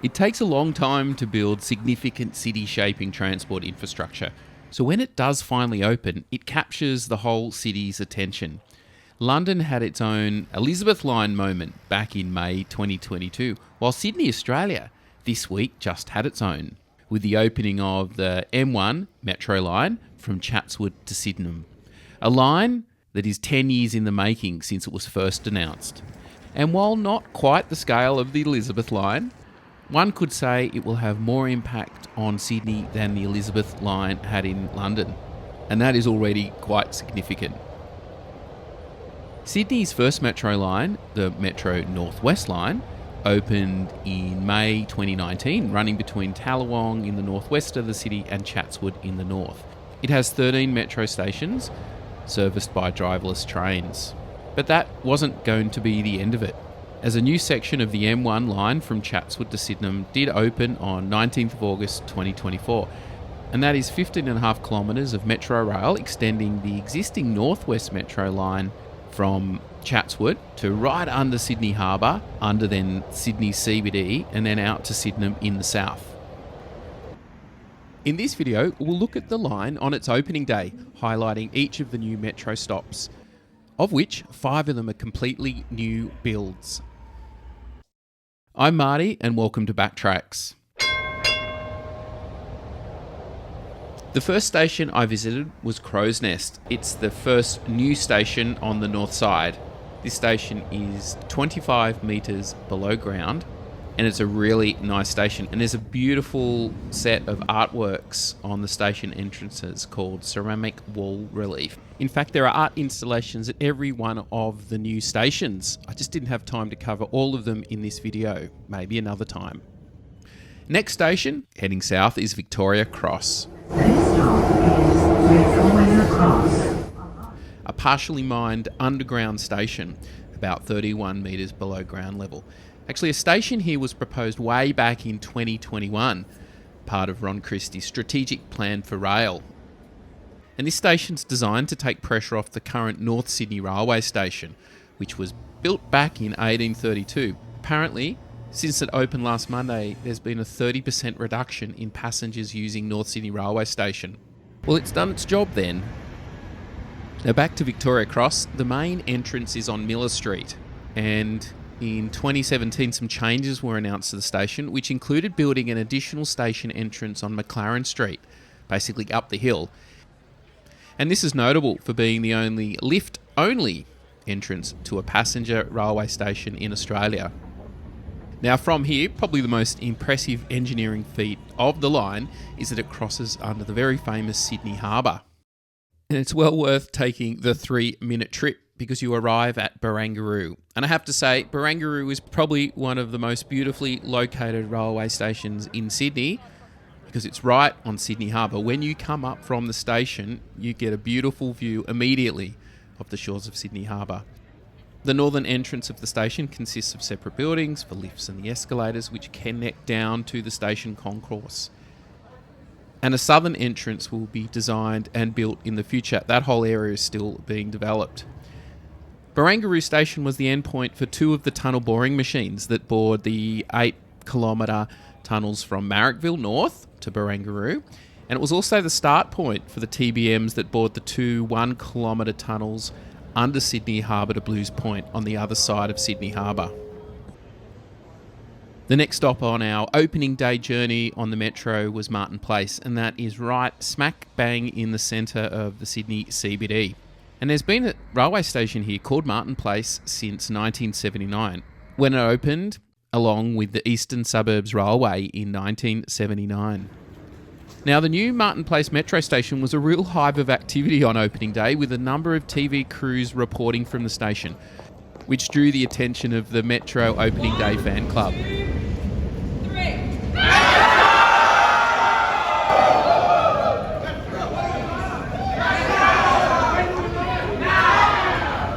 It takes a long time to build significant city-shaping transport infrastructure, so when it does finally open, it captures the whole city's attention. London had its own Elizabeth Line moment back in May 2022, while Sydney, Australia, this week just had its own, with the opening of the M1 Metro line from Chatswood to Sydenham. A line that is 10 years in the making since it was first announced. And while not quite the scale of the Elizabeth line, one could say it will have more impact on Sydney than the Elizabeth line had in London. And that is already quite significant. Sydney's first metro line, the Metro Northwest line, opened in May 2019, running between Tallawong in the northwest of the city and Chatswood in the north. It has 13 metro stations, serviced by driverless trains. But that wasn't going to be the end of it, as a new section of the M1 line from Chatswood to Sydenham did open on 19th of August 2024. And that is 15.5 kilometres of metro rail extending the existing Northwest Metro line from Chatswood to right under Sydney Harbour, under then Sydney CBD, and then out to Sydenham in the south. In this video, we'll look at the line on its opening day, highlighting each of the new metro stops, of which 5 of them are completely new builds. I'm Marty, and welcome to Backtracks. The first station I visited was Crow's Nest. It's the first new station on the north side. This station is 25 metres below ground, and it's a really nice station. And there's a beautiful set of artworks on the station entrances called ceramic wall relief. In fact, there are art installations at every one of the new stations. I just didn't have time to cover all of them in this video, maybe another time. Next station, heading south, is Victoria Cross. A partially mined underground station, about 31 metres below ground level. Actually, a station here was proposed way back in 2021, part of Ron Christie's strategic plan for rail. And this station's designed to take pressure off the current North Sydney Railway Station, which was built back in 1832. Apparently, since it opened last Monday, there's been a 30% reduction in passengers using North Sydney Railway Station. Well, it's done its job then. Now back to Victoria Cross, the main entrance is on Miller Street, and in 2017 some changes were announced to the station, which included building an additional station entrance on McLaren Street, basically up the hill. And this is notable for being the only lift-only entrance to a passenger railway station in Australia. Now from here, probably the most impressive engineering feat of the line is that it crosses under the very famous Sydney Harbour. And it's well worth taking the 3-minute trip because you arrive at Barangaroo. And I have to say, Barangaroo is probably one of the most beautifully located railway stations in Sydney because it's right on Sydney Harbour. When you come up from the station, you get a beautiful view immediately of the shores of Sydney Harbour. The northern entrance of the station consists of separate buildings for lifts and the escalators which connect down to the station concourse. And a southern entrance will be designed and built in the future. That whole area is still being developed. Barangaroo Station was the endpoint for 2 of the tunnel boring machines that bored the 8-kilometre tunnels from Marrickville north to Barangaroo. And it was also the start point for the TBMs that bored the 2 1-kilometre tunnels under Sydney Harbour to Blues Point on the other side of Sydney Harbour. The next stop on our opening day journey on the Metro was Martin Place, and that is right smack bang in the centre of the Sydney CBD. And there's been a railway station here called Martin Place since 1979, when it opened along with the Eastern Suburbs Railway in 1979. Now, the new Martin Place Metro station was a real hive of activity on opening day, with a number of TV crews reporting from the station, which drew the attention of the Metro opening day fan club.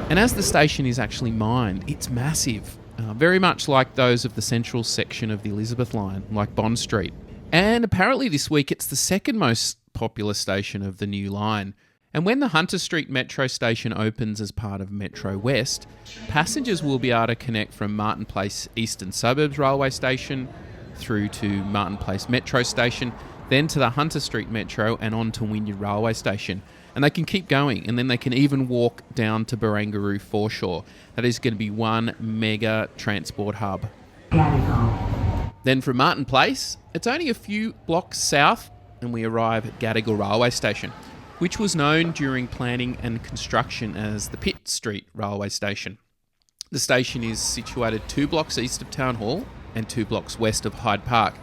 And as the station is actually mined, it's massive, very much like those of the central section of the Elizabeth line, like Bond Street. And apparently this week it's the second most popular station of the new line. And when the Hunter Street Metro station opens as part of Metro West, passengers will be able to connect from Martin Place Eastern Suburbs Railway Station through to Martin Place Metro Station, then to the Hunter Street Metro and on to Wynyard Railway Station. And they can keep going, and then they can even walk down to Barangaroo Foreshore. That is going to be one mega transport hub. Then from Martin Place, it's only a few blocks south and we arrive at Gadigal Railway Station, which was known during planning and construction as the Pitt Street Railway Station. The station is situated 2 blocks east of Town Hall and 2 blocks west of Hyde Park.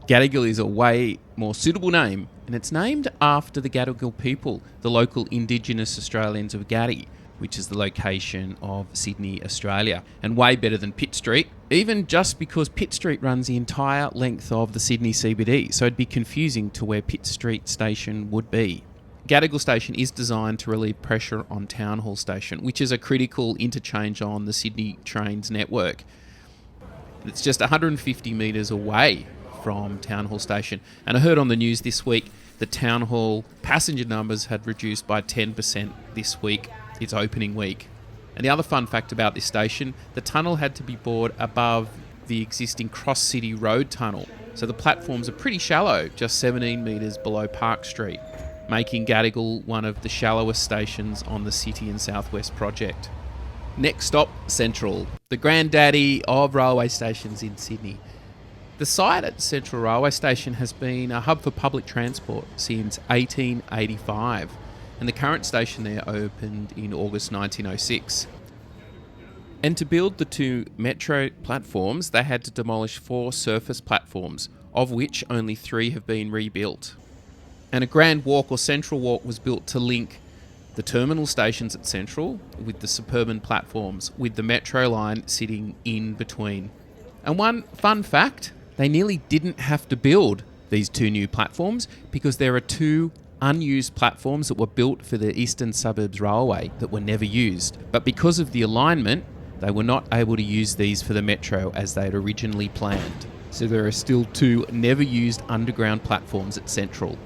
Gadigal is a way more suitable name, and it's named after the Gadigal people, the local Indigenous Australians of Gadi, which is the location of Sydney, Australia, and way better than Pitt Street, even just because Pitt Street runs the entire length of the Sydney CBD, so it'd be confusing to where Pitt Street Station would be. Gadigal Station is designed to relieve pressure on Town Hall Station, which is a critical interchange on the Sydney Trains network. It's just 150 metres away from Town Hall Station, and I heard on the news this week that Town Hall passenger numbers had reduced by 10% this week, its opening week. And the other fun fact about this station, the tunnel had to be bored above the existing Cross City Road tunnel, so the platforms are pretty shallow, just 17 metres below Park Street, making Gadigal one of the shallowest stations on the City and Southwest project. Next stop, Central, the granddaddy of railway stations in Sydney. The site at Central Railway Station has been a hub for public transport since 1885, and the current station there opened in August 1906. And to build the 2 metro platforms, they had to demolish 4 surface platforms, of which only 3 have been rebuilt. And a Grand Walk or Central Walk was built to link the terminal stations at Central with the suburban platforms, with the metro line sitting in between. And one fun fact, they nearly didn't have to build these 2 new platforms because there are 2 unused platforms that were built for the Eastern Suburbs Railway that were never used. But because of the alignment, they were not able to use these for the metro as they had originally planned. So there are still 2 never used underground platforms at Central.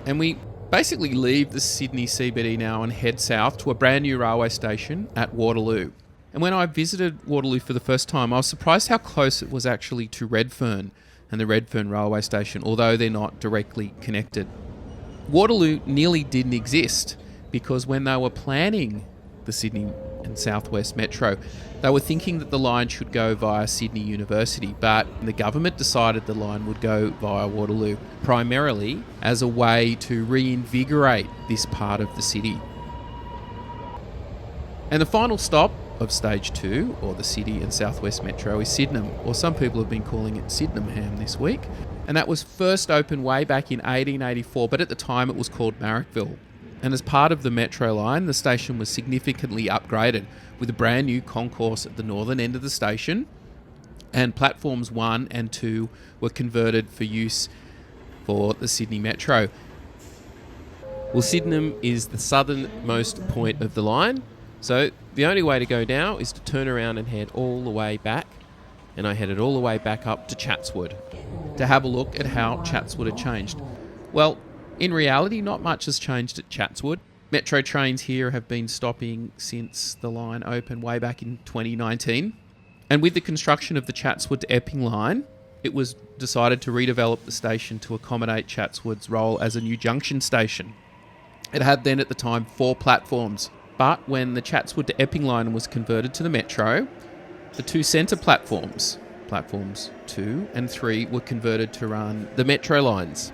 And we basically leave the Sydney CBD now and head south to a brand new railway station at Waterloo. And when I visited Waterloo for the first time, I was surprised how close it was actually to Redfern and the Redfern railway station, although they're not directly connected. Waterloo nearly didn't exist because when they were planning the Sydney and Southwest Metro, they were thinking that the line should go via Sydney University, but the government decided the line would go via Waterloo, primarily as a way to reinvigorate this part of the city. And the final stop of Stage 2, or the City and Southwest Metro, is Sydenham, or some people have been calling it Sydenham this week. And that was first opened way back in 1884, but at the time it was called Marrickville. And as part of the Metro line, the station was significantly upgraded with a brand new concourse at the northern end of the station, and platforms 1 and 2 were converted for use for the Sydney Metro. Well, Sydenham is the southernmost point of the line, so the only way to go now is to turn around and head all the way back, and I headed all the way back up to Chatswood to have a look at how Chatswood had changed. Well, in reality, not much has changed at Chatswood. Metro trains here have been stopping since the line opened way back in 2019. And with the construction of the Chatswood to Epping line, it was decided to redevelop the station to accommodate Chatswood's role as a new junction station. It had then at the time 4 platforms. But when the Chatswood to Epping line was converted to the Metro, the 2 centre platforms, platforms 2 and 3, were converted to run the Metro lines.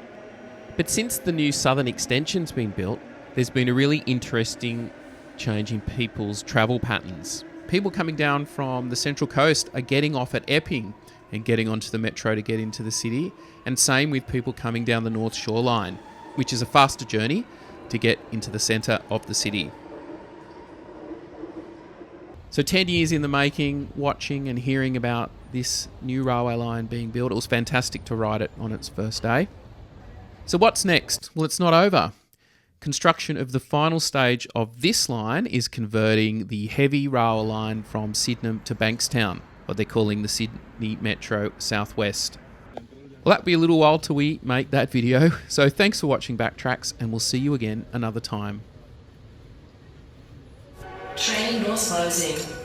But since the new southern extension's been built, there's been a really interesting change in people's travel patterns. People coming down from the Central Coast are getting off at Epping and getting onto the Metro to get into the city, and same with people coming down the North Shore line, which is a faster journey to get into the centre of the city. So 10 years in the making, watching and hearing about this new railway line being built. It was fantastic to ride it on its first day. So what's next? Well, it's not over. Construction of the final stage of this line is converting the heavy rail line from Sydenham to Bankstown, what they're calling the Sydney Metro Southwest. Well, that'll be a little while till we make that video. So thanks for watching Backtracks, and we'll see you again another time. Train doors closing.